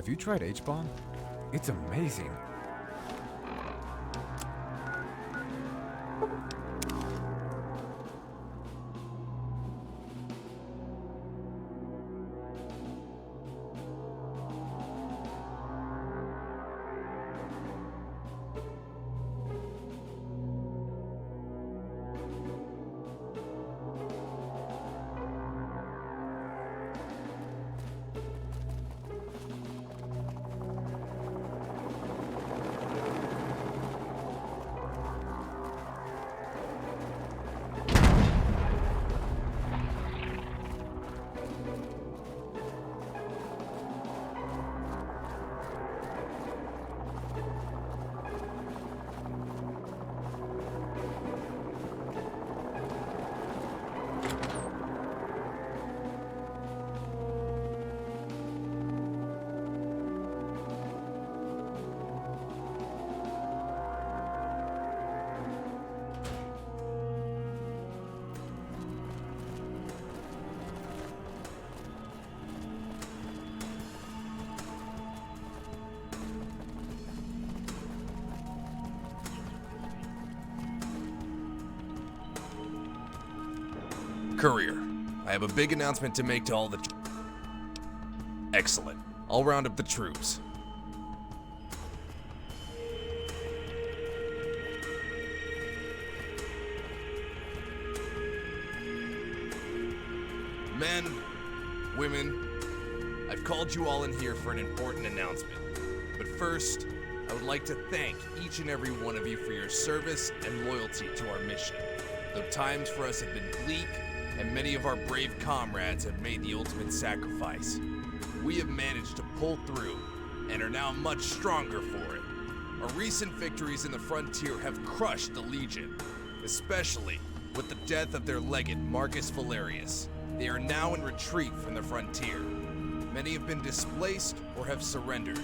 Have you tried H-Bomb? It's amazing. Courier, I have a big announcement to make to all the... Excellent. I'll round up the troops. Men, women, I've called you all in here for an important announcement. But first, I would like to thank each and every one of you for your service and loyalty to our mission. Though times for us have been bleak, and many of our brave comrades have made the ultimate sacrifice, we have managed to pull through and are now much stronger for it. Our recent victories in the frontier have crushed the Legion, especially with the death of their legate Marcus Valerius. They are now in retreat from the frontier. Many have been displaced or have surrendered.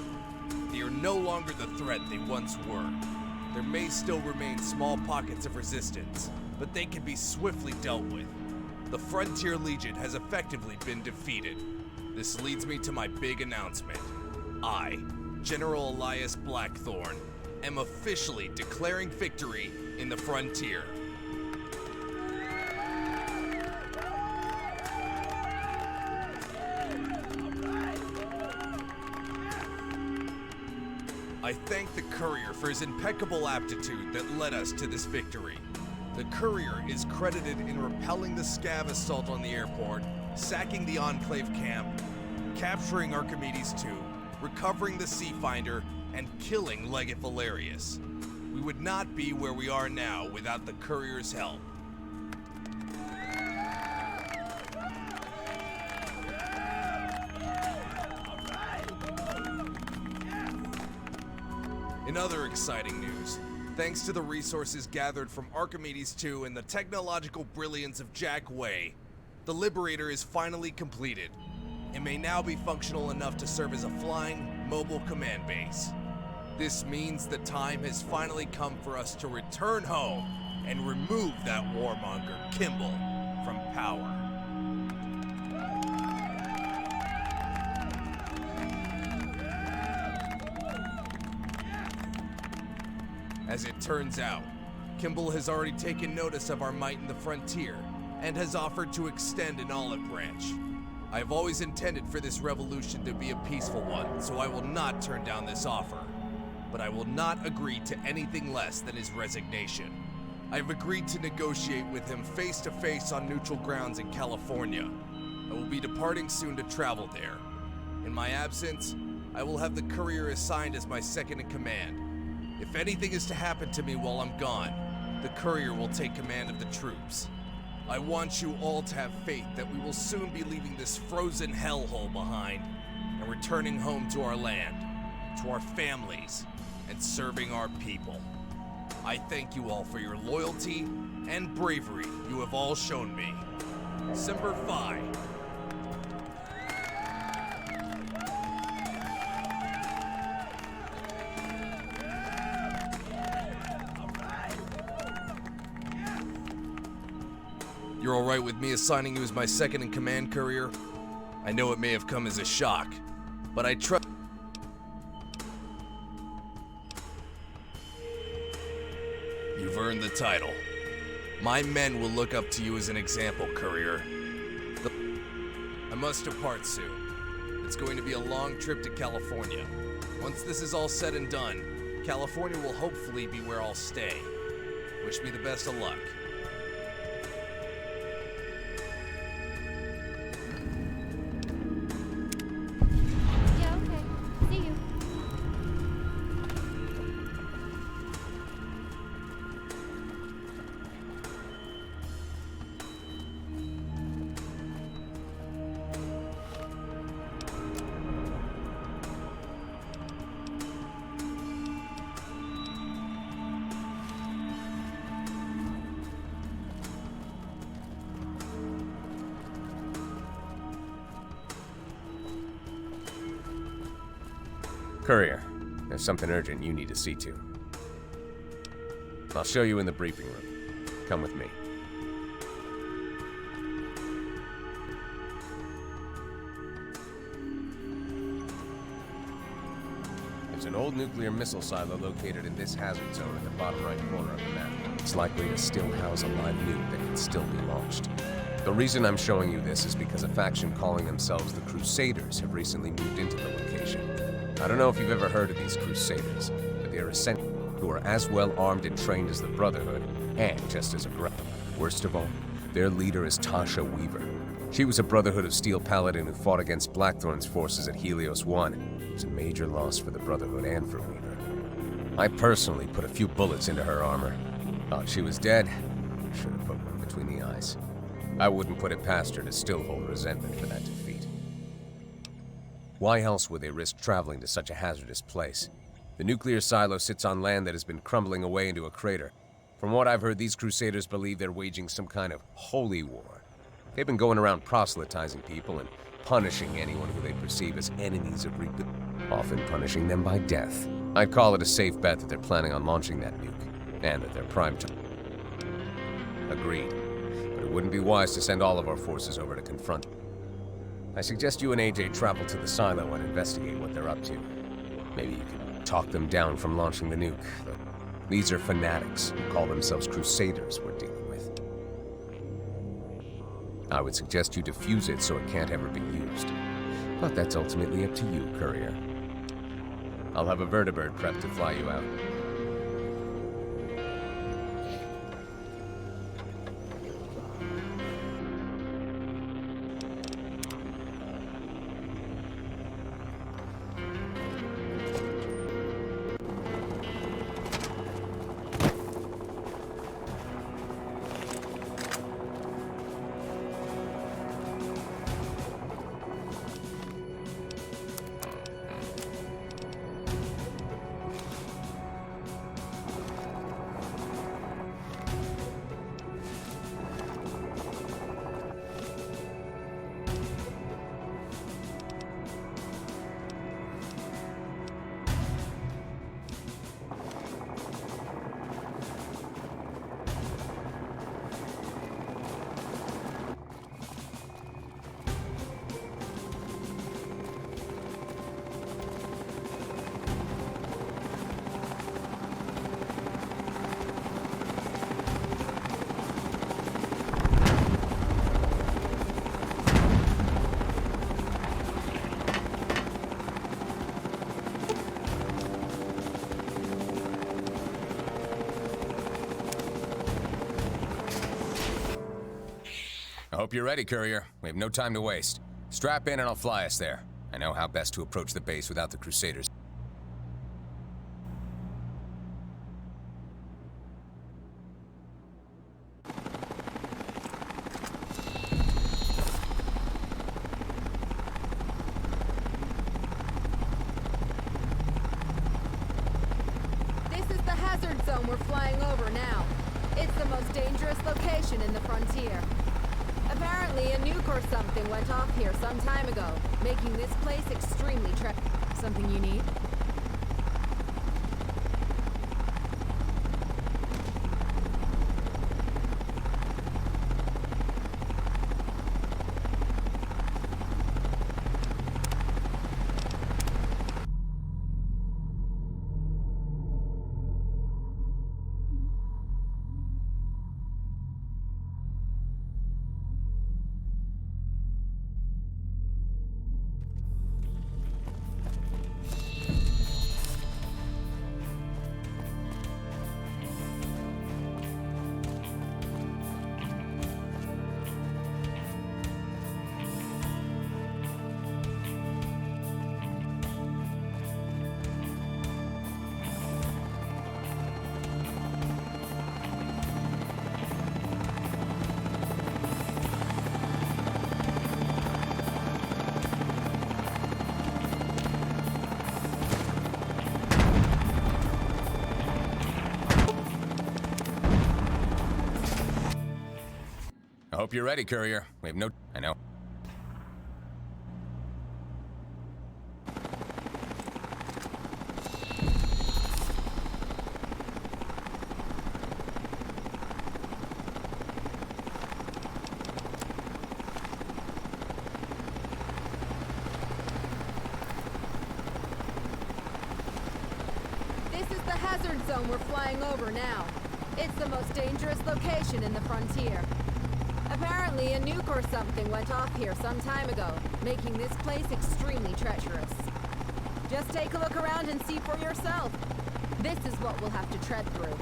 They are no longer the threat they once were. There may still remain small pockets of resistance, but they can be swiftly dealt with. The Frontier Legion has effectively been defeated. This leads me to my big announcement. I, General Elias Blackthorn, am officially declaring victory in the frontier. I thank the Courier for his impeccable aptitude that led us to this victory. The Courier is credited in repelling the Scav assault on the airport, sacking the Enclave camp, capturing Archimedes II, recovering the Seafinder, and killing Legate Valerius. We would not be where we are now without the Courier's help. In other exciting news, thanks to the resources gathered from Archimedes II and the technological brilliance of Jack Way, the Liberator is finally completed. It may now be functional enough to serve as a flying, mobile command base. This means the time has finally come for us to return home and remove that warmonger, Kimball, from power. As it turns out, Kimball has already taken notice of our might in the frontier and has offered to extend an olive branch. I have always intended for this revolution to be a peaceful one, so I will not turn down this offer. But I will not agree to anything less than his resignation. I have agreed to negotiate with him face to face on neutral grounds in California. I will be departing soon to travel there. In my absence, I will have the Courier assigned as my second in command. If anything is to happen to me while I'm gone, the Courier will take command of the troops. I want you all to have faith that we will soon be leaving this frozen hellhole behind and returning home to our land, to our families, and serving our people. I thank you all for your loyalty and bravery you have all shown me. Semper Fi. You're alright with me assigning you as my second-in-command, Courier? I know it may have come as a shock, but I trust... You've earned the title. My men will look up to you as an example, Courier. I must depart soon. It's going to be a long trip to California. Once this is all said and done, California will hopefully be where I'll stay. Wish me the best of luck. Yeah, okay. See you. Courier, there's something urgent you need to see to. I'll show you in the briefing room. Come with me. There's an old nuclear missile silo located in this hazard zone at the bottom right corner of the map. It's likely to still house a live nuke that can still be launched. The reason I'm showing you this is because a faction calling themselves the Crusaders have recently moved into the location. I don't know if you've ever heard of these Crusaders, but they are essentially who are as well armed and trained as the Brotherhood, and just as aggressive. Worst of all, their leader is Tasha Weaver. She was a Brotherhood of Steel paladin who fought against Blackthorn's forces at Helios 1. It was a major loss for the Brotherhood and for Weaver. I personally put a few bullets into her armor. Thought she was dead. Should have put one between the eyes. I wouldn't put it past her to still hold resentment for that defeat. Why else would they risk traveling to such a hazardous place? The nuclear silo sits on land that has been crumbling away into a crater. From what I've heard, these Crusaders believe they're waging some kind of holy war. They've been going around proselytizing people and punishing anyone who they perceive as enemies of rebuild, often punishing them by death. I'd call it a safe bet that they're planning on launching that nuke, and that they're primed to... Agreed. But it wouldn't be wise to send all of our forces over to confront them. I suggest you and AJ travel to the silo and investigate what they're up to. Maybe you can talk them down from launching the nuke. These are fanatics who call themselves Crusaders we're dealing with. I would suggest you defuse it so it can't ever be used. But that's ultimately up to you, Courier. I'll have a vertibird prepped to fly you out. I hope you're ready, Courier. We have no time to waste. Strap in and I'll fly us there. I know how best to approach the base without the Crusaders. This is the hazard zone we're flying over now. It's the most dangerous location in the frontier. Apparently, a nuke or something went off here some time ago, making this place extremely Something you need? I hope you're ready, courier. We have no... I know. This is the hazard zone we're flying over now. It's the most dangerous location in the frontier. Apparently, a nuke or something went off here some time ago, making this place extremely treacherous. Just take a look around and see for yourself. This is what we'll have to tread through.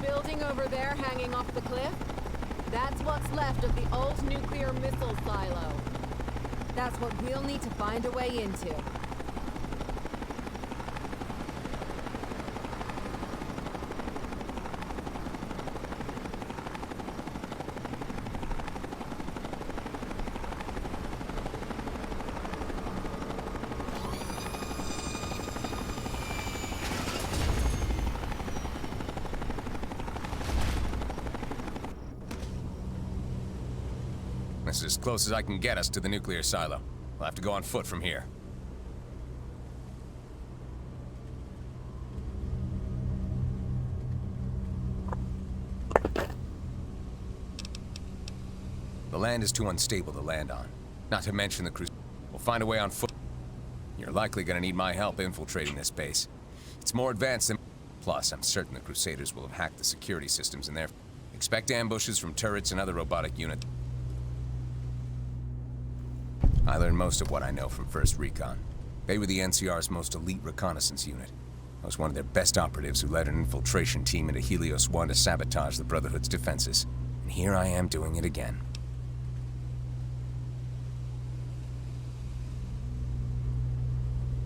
Building over there hanging off the cliff? That's what's left of the old nuclear missile silo. That's what we'll need to find a way into. This is as close as I can get us to the nuclear silo. We'll have to go on foot from here. The land is too unstable to land on. Not to mention the Crusaders. We'll find a way on foot. You're likely gonna need my help infiltrating this base. It's more advanced than... Plus, I'm certain the Crusaders will have hacked the security systems in there. Expect ambushes from turrets and other robotic units. I learned most of what I know from 1st Recon. They were the NCR's most elite reconnaissance unit. I was one of their best operatives who led an infiltration team into Helios 1 to sabotage the Brotherhood's defenses. And here I am doing it again.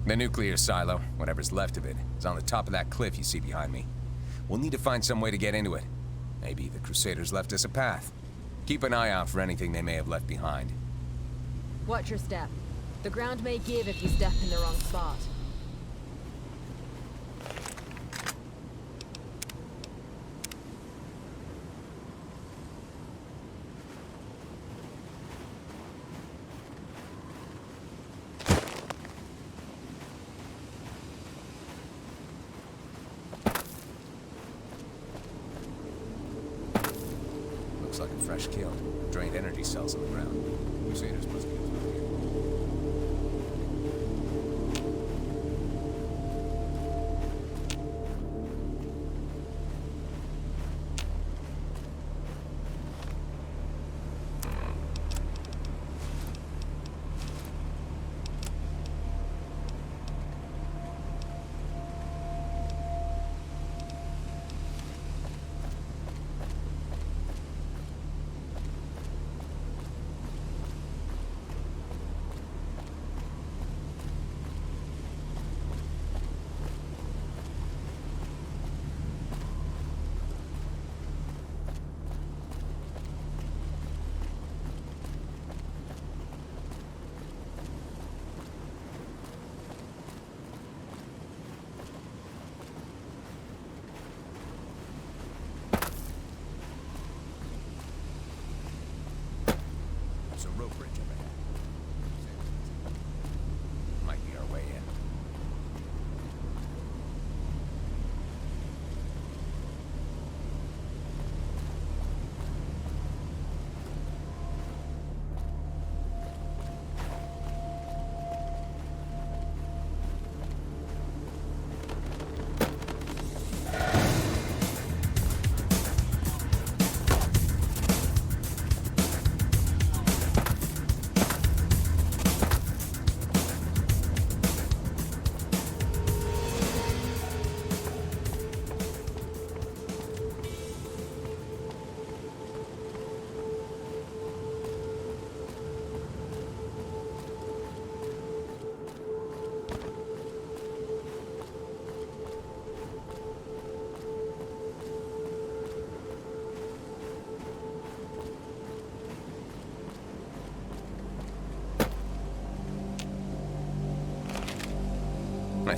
The nuclear silo, whatever's left of it, is on the top of that cliff you see behind me. We'll need to find some way to get into it. Maybe the Crusaders left us a path. Keep an eye out for anything they may have left behind. Watch your step. The ground may give if you step in the wrong spot. Looks like a fresh kill. Drained energy cells on the ground. Crusaders must be through here. There's a rope bridge up ahead. Might be our way in.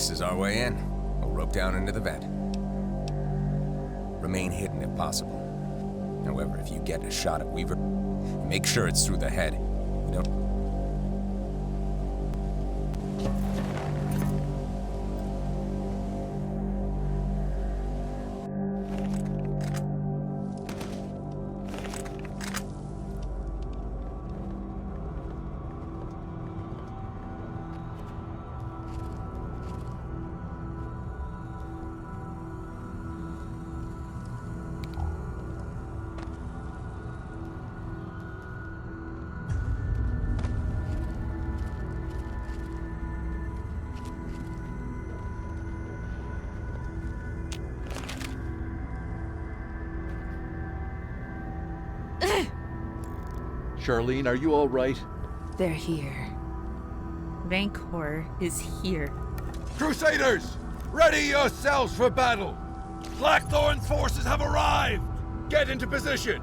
This is our way in. We'll rope down into the vent. Remain hidden if possible. However, if you get a shot at Weaver, make sure it's through the head. We don't... Charlene, are you all right? They're here. Rancor is here. Crusaders! Ready yourselves for battle! Blackthorn's forces have arrived! Get into position!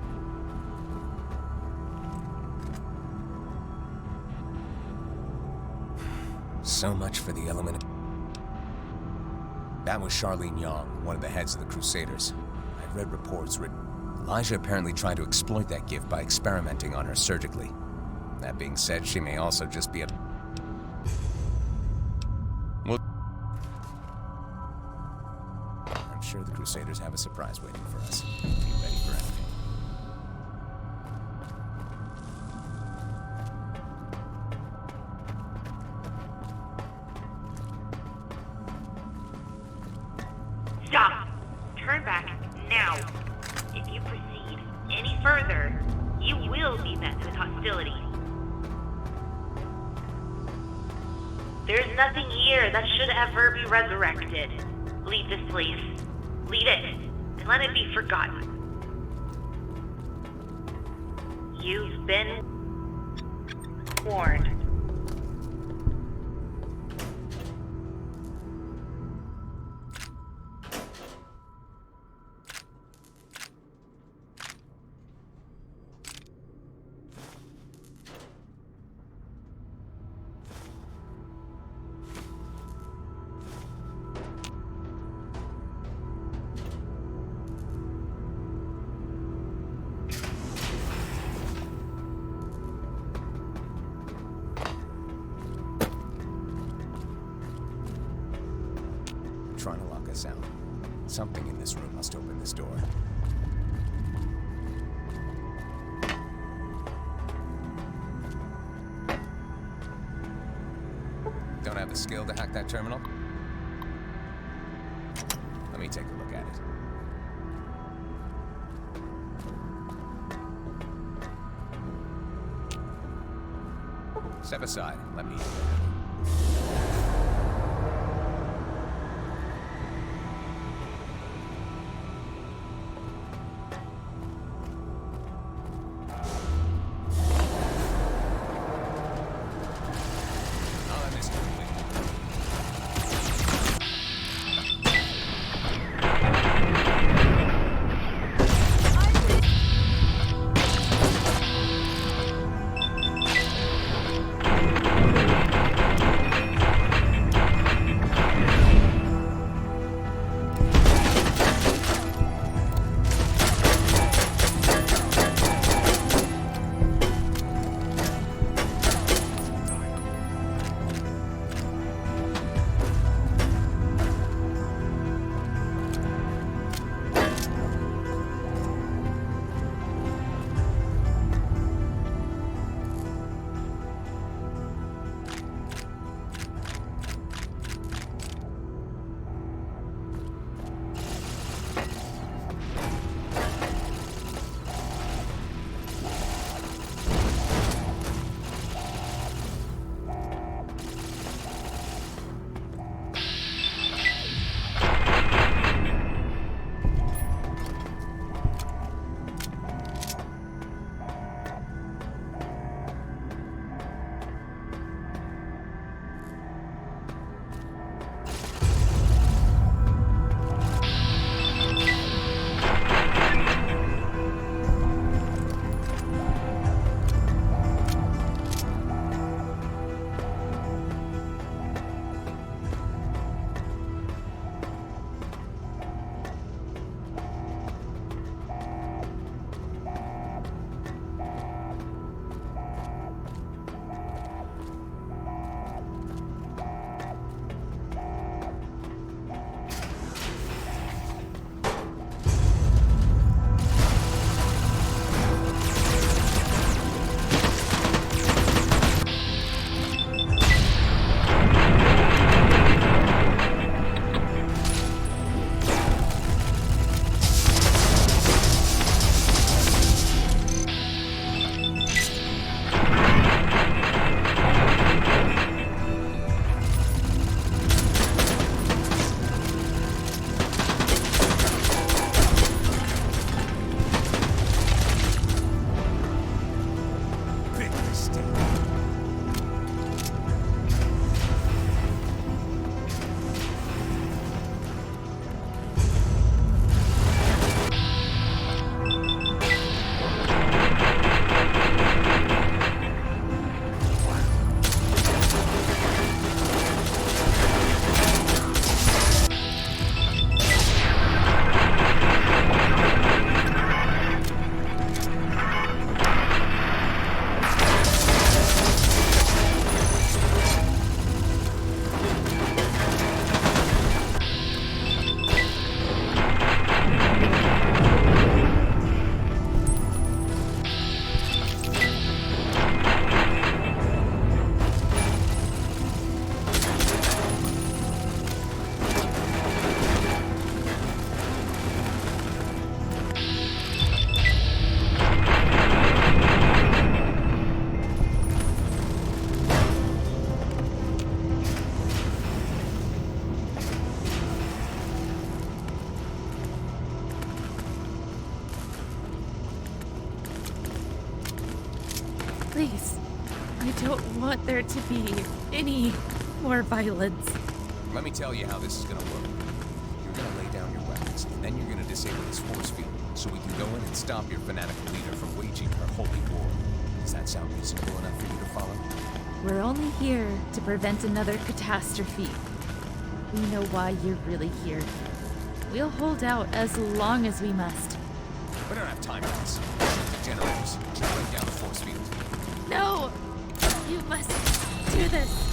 So much for the element. That was Charlene Young, one of the heads of the Crusaders. I've read reports written. Elijah apparently tried to exploit that gift by experimenting on her surgically. That being said, she may also just be a... Well, I'm sure the Crusaders have a surprise waiting for us. Be ready for anything. Stop! Turn back now! If you proceed any further, you will be met with hostility. There's nothing here that should ever be resurrected. Leave this place. Leave it, and let it be forgotten. You've been warned. Trying to lock us out. Something in this room must open this door. Don't have the skill to hack that terminal? Let me take a look at it. Step aside. Let me in. Please. I don't want there to be any more violence. Let me tell you how this is gonna work. You're gonna lay down your weapons, and then you're gonna disable this force field, so we can go in and stop your fanatical leader from waging her holy war. Does that sound reasonable enough for you to follow? We're only here to prevent another catastrophe. We know why you're really here. We'll hold out as long as we must. We don't have time for this. Shoot the generators. She'll break down the force field. No! You must do this.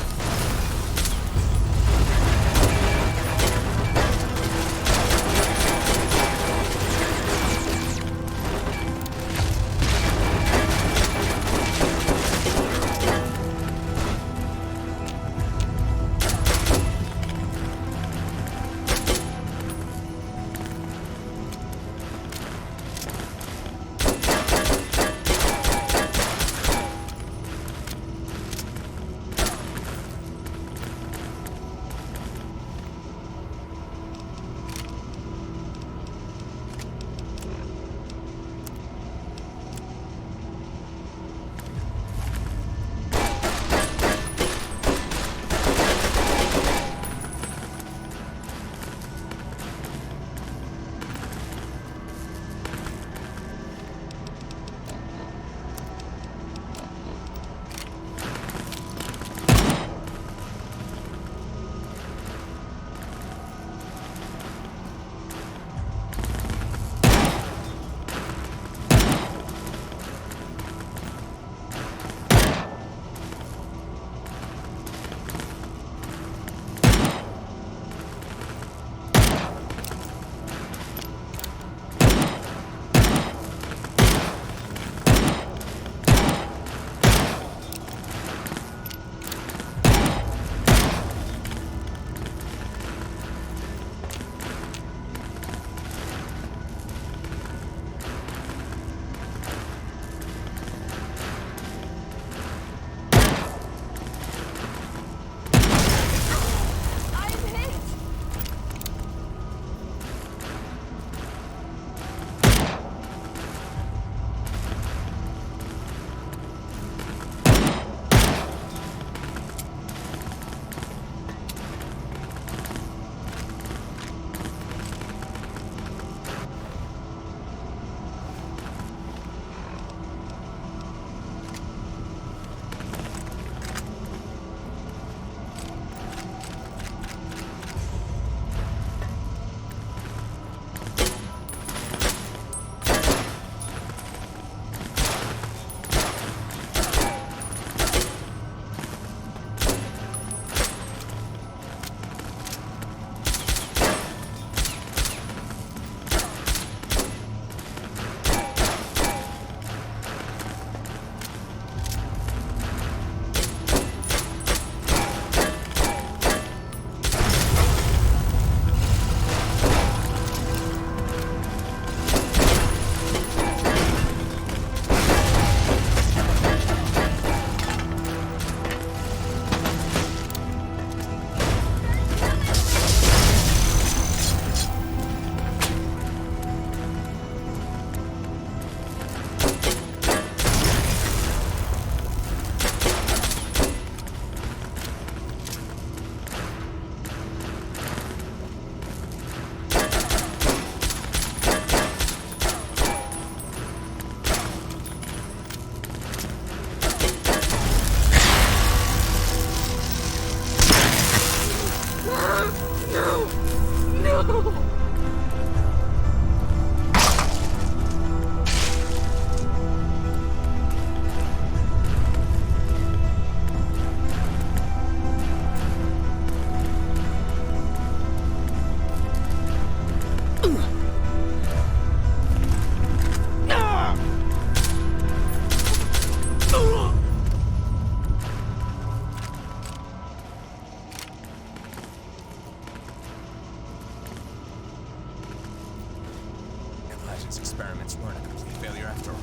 His experiments weren't a complete failure after all.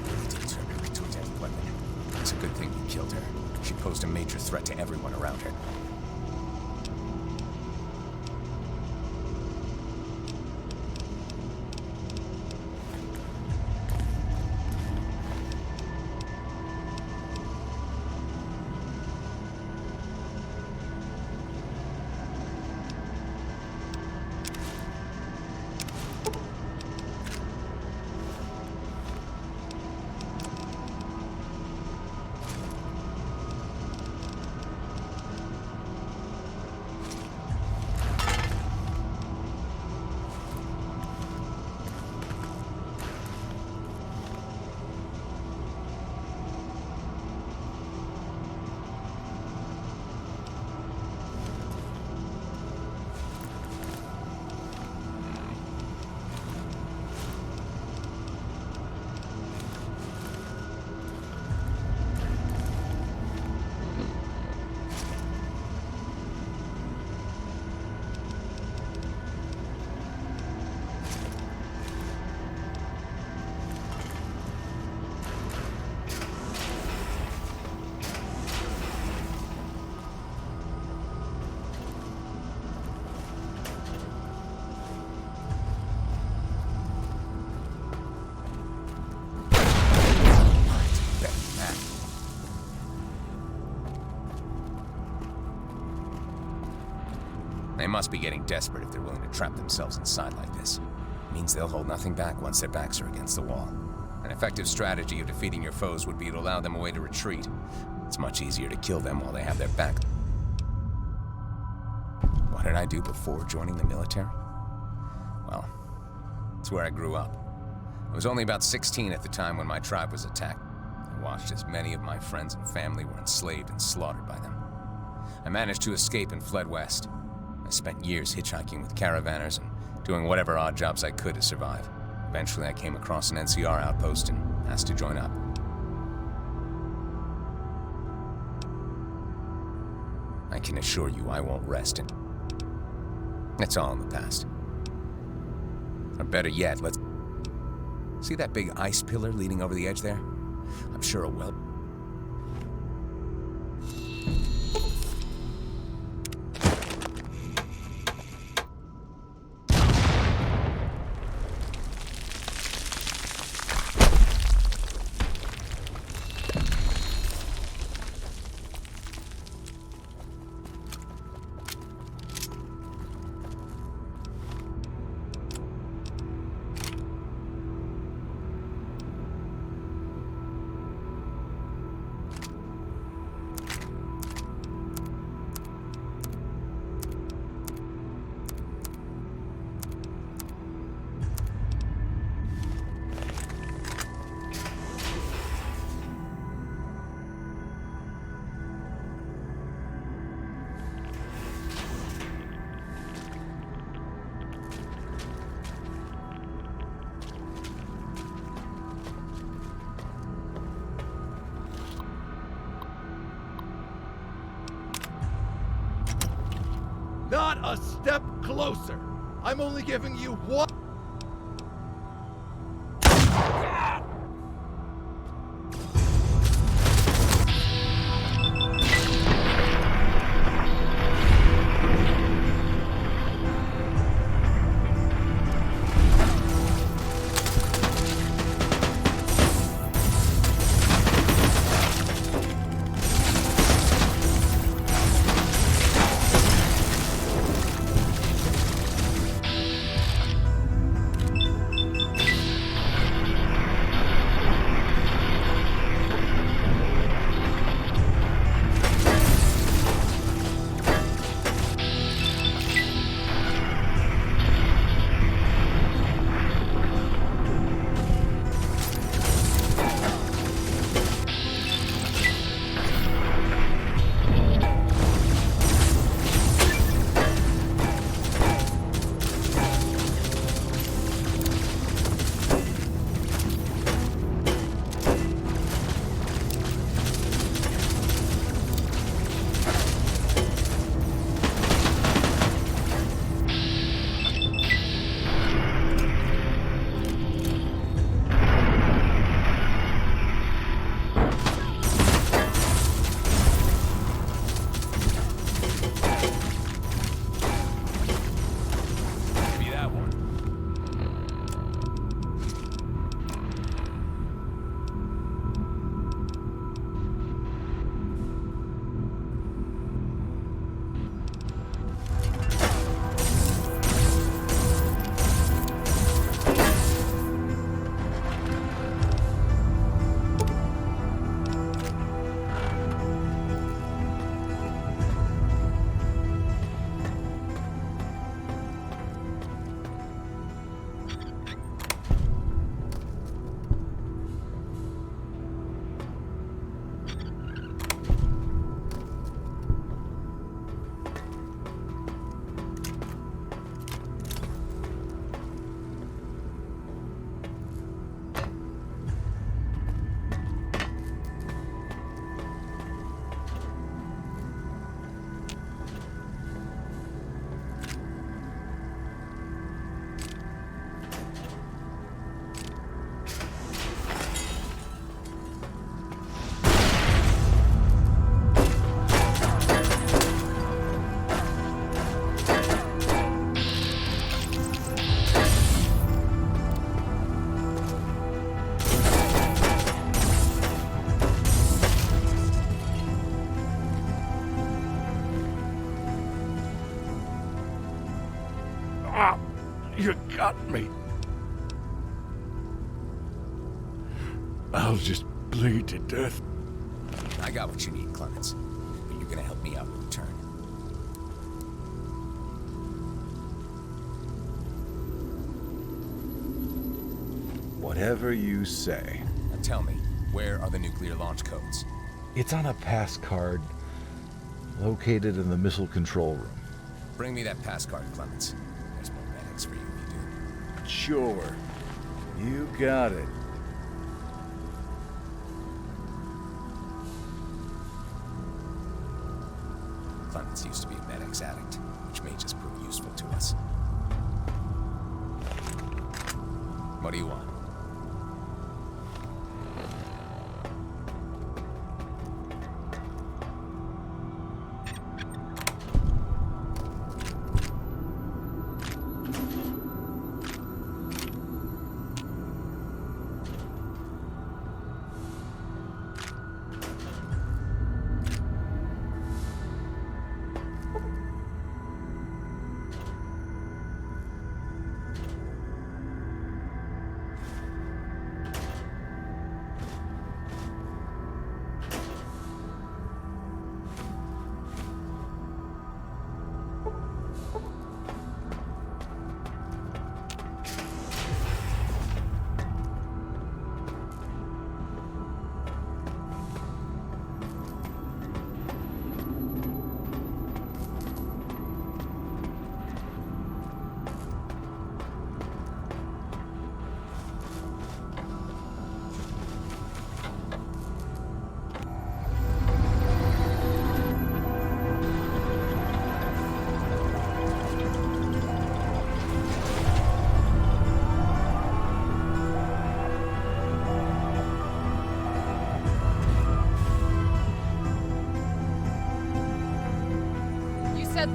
Really did turn her into a deadly weapon. It's a good thing you killed her. She posed a major threat to everyone around her. They must be getting desperate if they're willing to trap themselves inside like this. It means they'll hold nothing back once their backs are against the wall. An effective strategy of defeating your foes would be to allow them a way to retreat. It's much easier to kill them while they have their back. What did I do before joining the military? Well, it's where I grew up. I was only about 16 at the time when my tribe was attacked. I watched as many of my friends and family were enslaved and slaughtered by them. I managed to escape and fled west. I spent years hitchhiking with caravanners and doing whatever odd jobs I could to survive. Eventually I came across an NCR outpost and asked to join up. I can assure you I won't rest, and it's all in the past. Or better yet, let's... See that big ice pillar leaning over the edge there? I'm sure a well... Not a step closer. I'm only giving you one. You got me. I'll just bleed to death. I got what you need, Clemens. But you're gonna help me out in return. Whatever you say. Now tell me, where are the nuclear launch codes? It's on a pass card located in the missile control room. Bring me that pass card, Clemens. There's more medics for you if you do. Sure. You got it. Clemens used to be a medics addict, which may just prove useful to us. What do you want?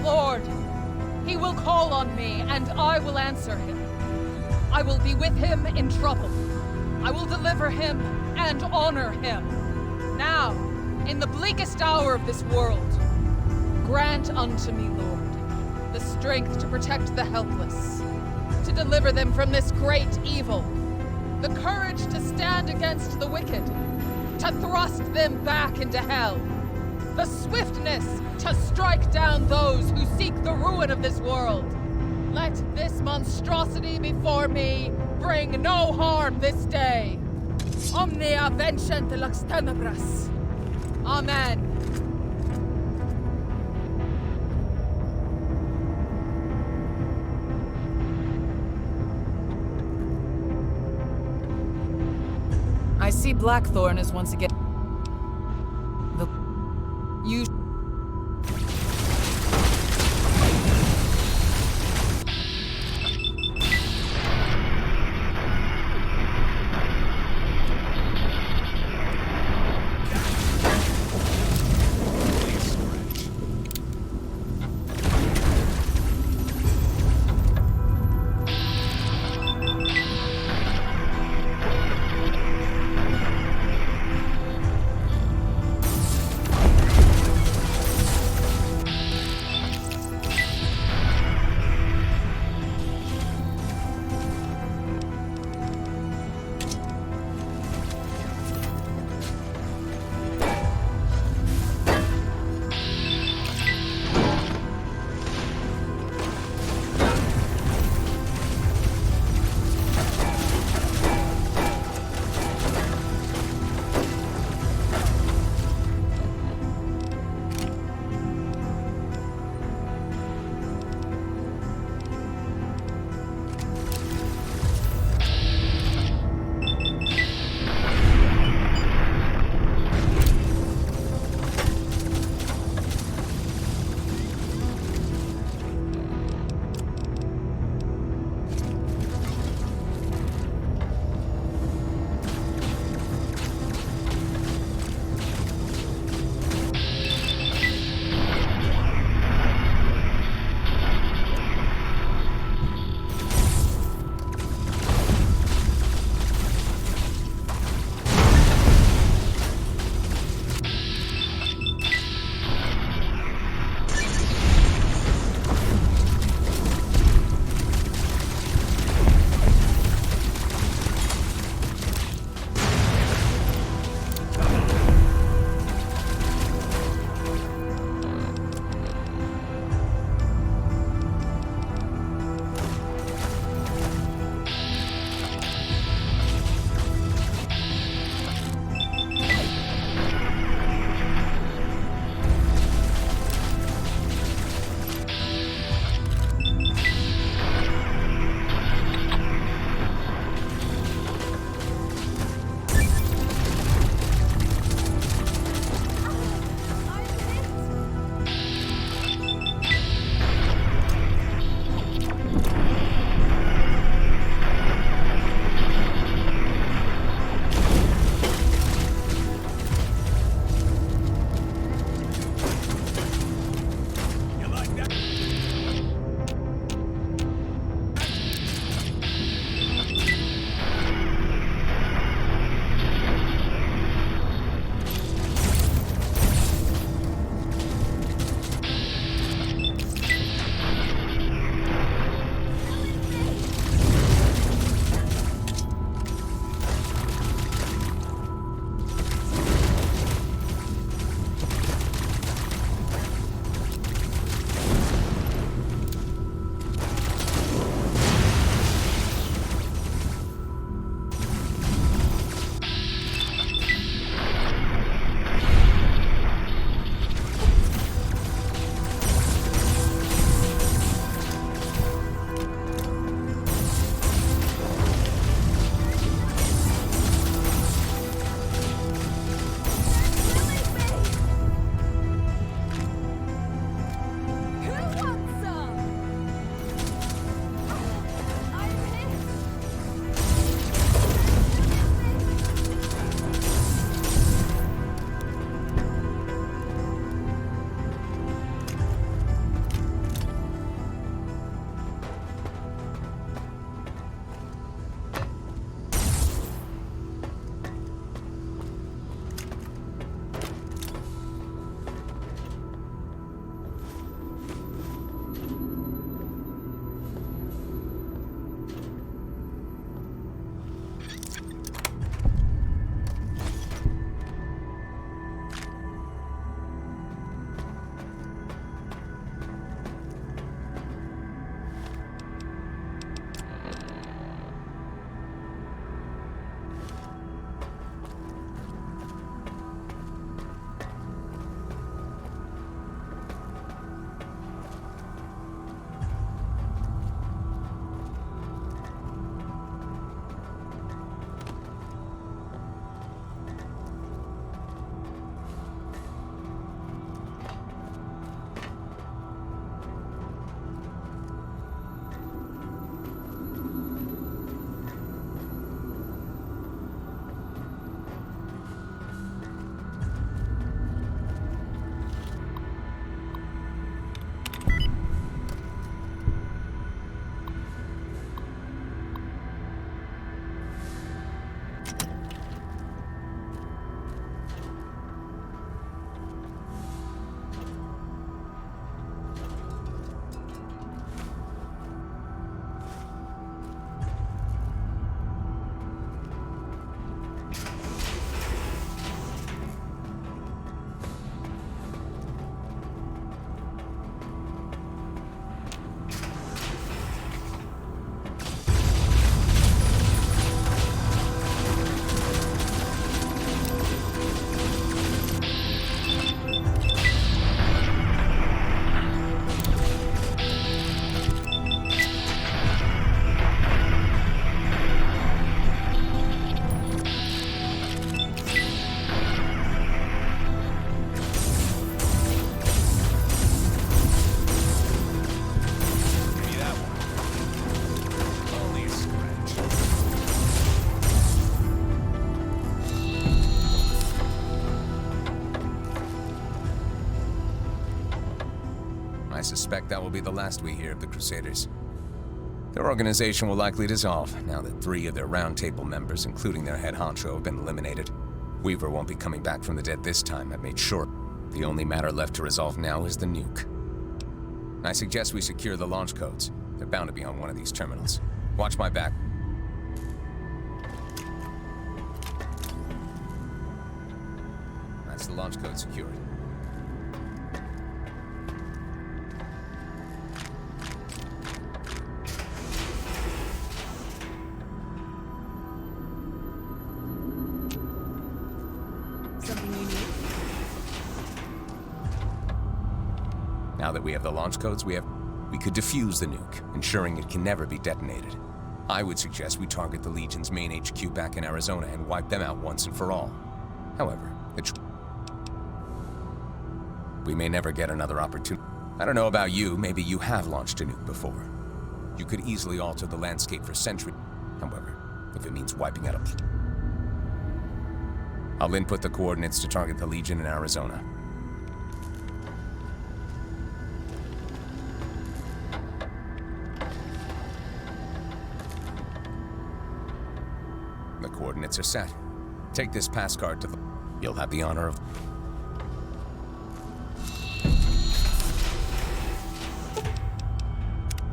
Lord, he will call on me, and I will answer him. I will be with him in trouble. I will deliver him and honor him. Now, in the bleakest hour of this world, grant unto me, Lord, the strength to protect the helpless, to deliver them from this great evil, the courage to stand against the wicked, to thrust them back into hell, the swiftness to strike down those who seek the ruin of this world. Let this monstrosity before me bring no harm this day. Omnia vencent lux tenebras. Amen. I see Blackthorn is once again. You. suspect that will be the last we hear of the Crusaders. Their organization will likely dissolve, now that 3 of their Round Table members, including their head honcho, have been eliminated. Weaver won't be coming back from the dead this time, I've made sure. The only matter left to resolve now is the nuke. I suggest we secure the launch codes. They're bound to be on one of these terminals. Watch my back. That's the launch code secured. Something you need? Now that we have the launch codes, we could defuse the nuke, ensuring it can never be detonated. I would suggest we target the Legion's main HQ back in Arizona and wipe them out once and for all. However, we may never get another opportunity. I don't know about you, maybe you have launched a nuke before. You could easily alter the landscape for centuries. However, if it means wiping out I'll input the coordinates to target the Legion in Arizona. The coordinates are set. Take this pass card to the... You'll have the honor of...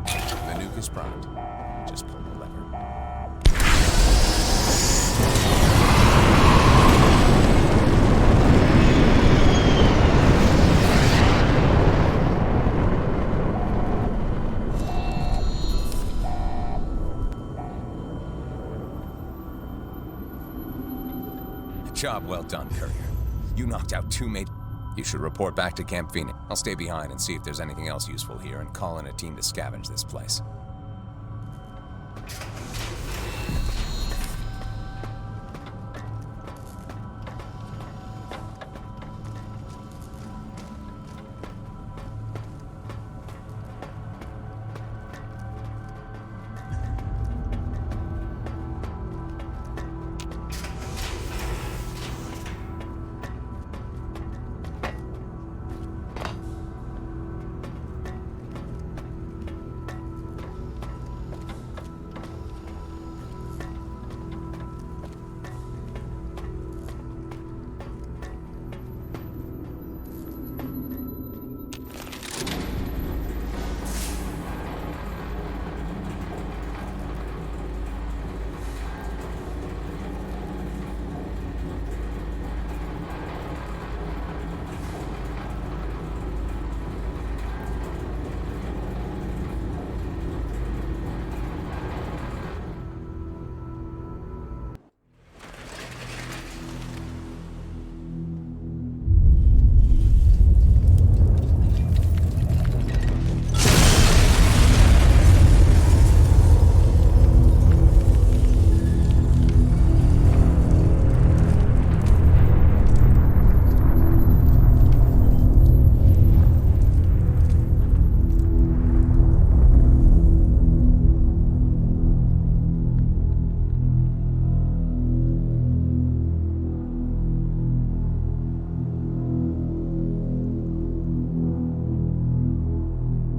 The nuke is primed. Just pull the lever. Job well done, Courier. You knocked out 2 mates. You should report back to Camp Phoenix. I'll stay behind and see if there's anything else useful here and call in a team to scavenge this place.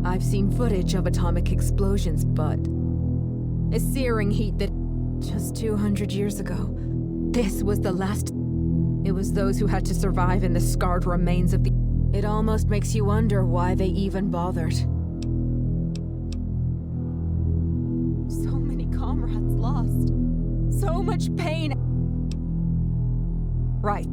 I've seen footage of atomic explosions, but a searing heat that just 200 years ago. This was the last. It was those who had to survive in the scarred remains of the. It almost makes you wonder why they even bothered. So many comrades lost. So much pain. Right.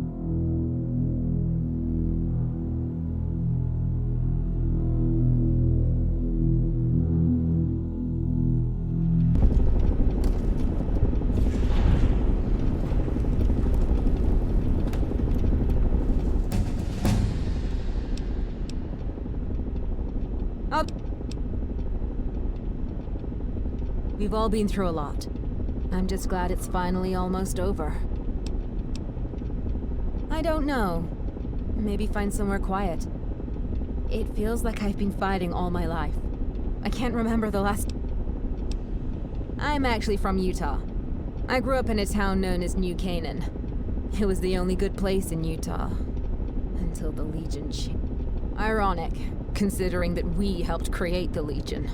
We've all been through a lot. I'm just glad it's finally almost over. I don't know. Maybe find somewhere quiet. It feels like I've been fighting all my life. I can't remember the last... I'm actually from Utah. I grew up in a town known as New Canaan. It was the only good place in Utah. Until the Legion changed. Ironic, considering that we helped create the Legion.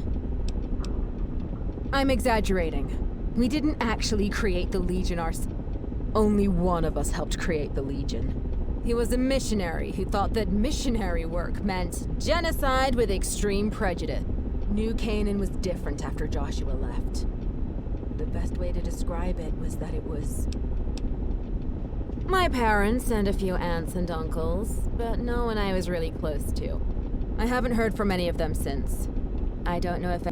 I'm exaggerating. We didn't actually create the Legion ourselves. Only one of us helped create the Legion. He was a missionary who thought that missionary work meant genocide with extreme prejudice. New Canaan was different after Joshua left. The best way to describe it was that it was my parents and a few aunts and uncles, but no one I was really close to. I haven't heard from any of them since. I don't know if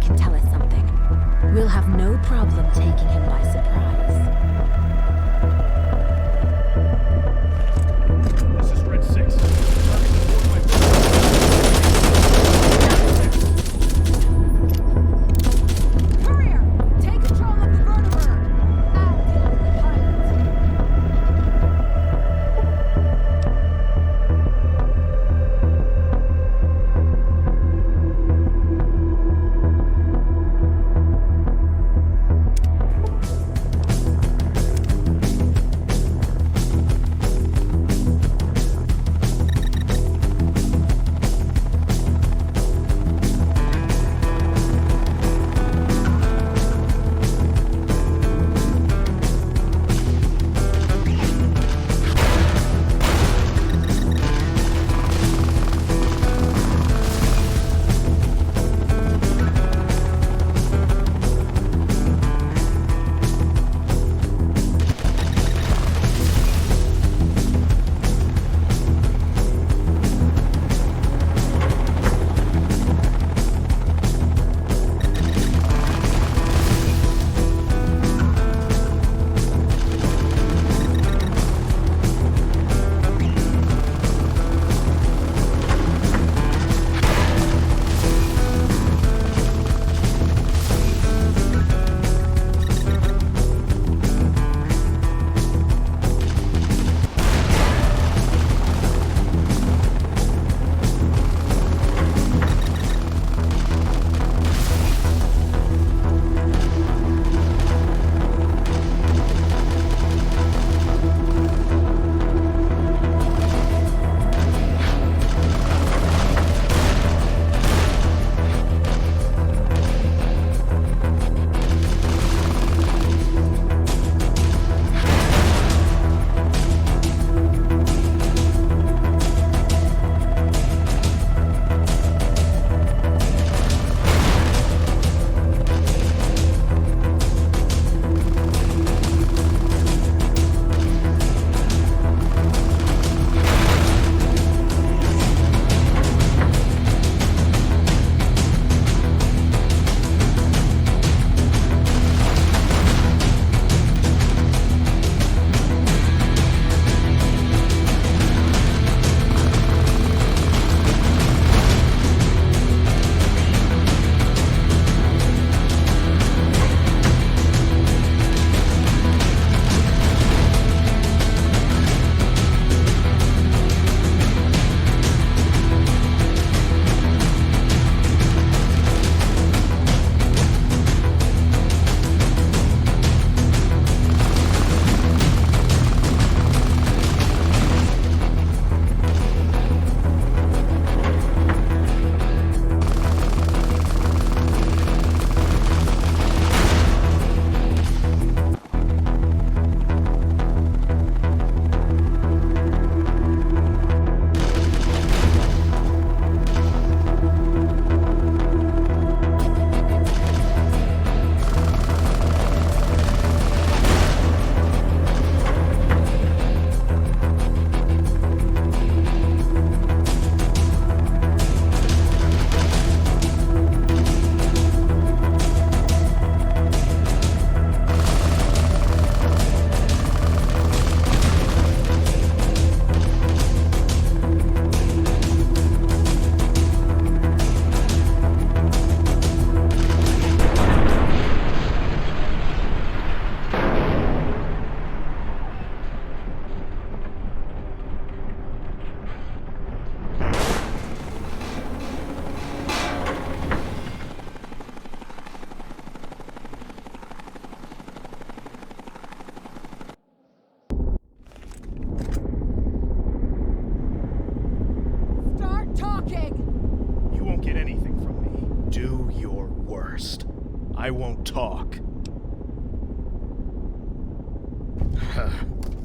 can tell us something. We'll have no problem taking him by surprise. This is Red 6. Courier, take control of the vertibird. I'll deal with the pilot. I won't talk.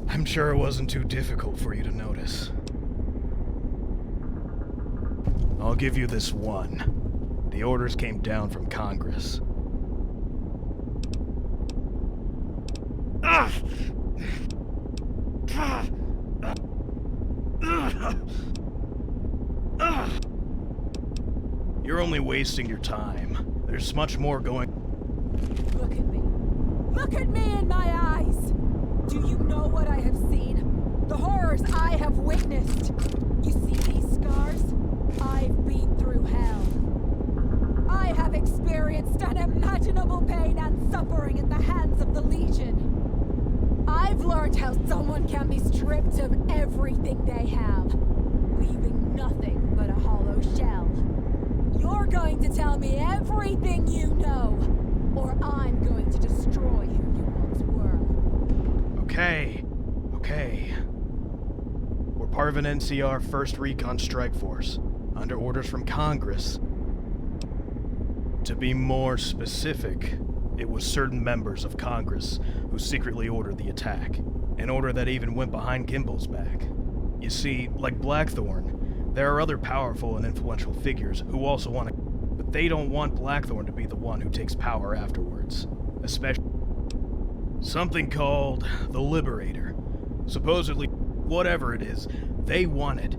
I'm sure it wasn't too difficult for you to notice. I'll give you this one. The orders came down from Congress. You're only wasting your time. There's much more going. Look at me. Look at me in my eyes! Do you know what I have seen? The horrors I have witnessed. You see these scars? I've been through hell. I have experienced unimaginable pain and suffering at the hands of the Legion. I've learned how someone can be stripped of everything they have, leaving nothing but a hollow shell. You're going to tell me everything you know, or I'm going to destroy who you once were. Okay. We're part of an NCR 1st Recon Strike Force, under orders from Congress. To be more specific, it was certain members of Congress who secretly ordered the attack, an order that even went behind Kimball's back. You see, like Blackthorn, there are other powerful and influential figures who also want to, but they don't want Blackthorn to be the one who takes power afterwards, especially something called the Liberator. Supposedly, whatever it is, they want it,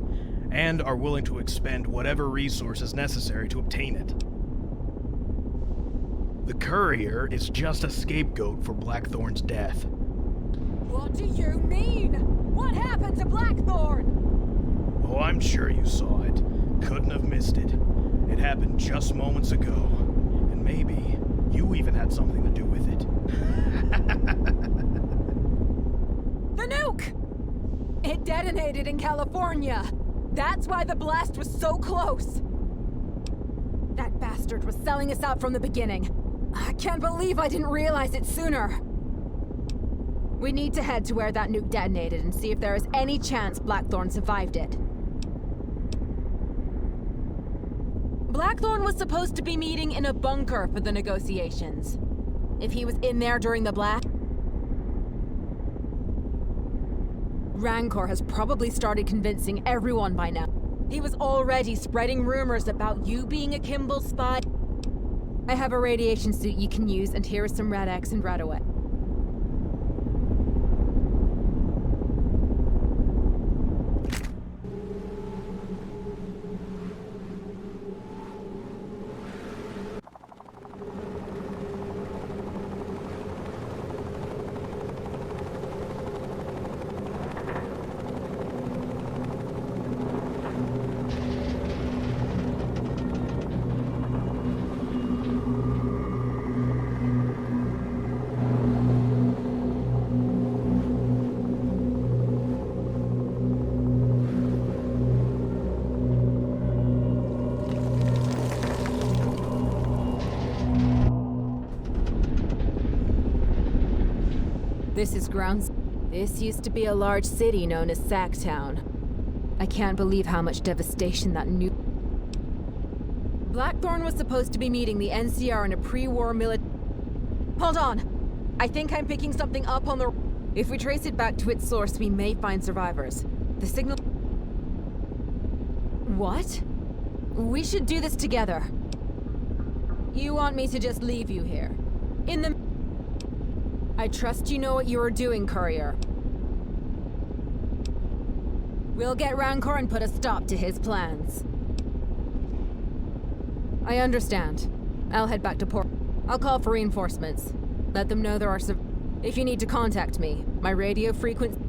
and are willing to expend whatever resources necessary to obtain it. The Courier is just a scapegoat for Blackthorn's death. What do you mean? What happened to Blackthorn? Oh, I'm sure you saw it. Couldn't have missed it. It happened just moments ago. And maybe you even had something to do with it. The nuke! It detonated in California. That's why the blast was so close. That bastard was selling us out from the beginning. I can't believe I didn't realize it sooner. We need to head to where that nuke detonated and see if there is any chance Blackthorn survived it. Blackthorn was supposed to be meeting in a bunker for the negotiations. If he was in there during the blast, Rancor has probably started convincing everyone by now. He was already spreading rumors about you being a Kimball spy. I have a radiation suit you can use, and here is some Rad-X and Radaway. This is grounds. This used to be a large city known as Sacktown. I can't believe how much devastation that new... Blackthorn was supposed to be meeting the NCR in a pre-war military... Hold on! I think I'm picking something up on the... If we trace it back to its source, we may find survivors. The signal... What? We should do this together. You want me to just leave you here? In the... I trust you know what you are doing, Courier. We'll get Rancor and put a stop to his plans. I understand. I'll head back to port. I'll call for reinforcements. Let them know there are if you need to contact me, my radio frequency...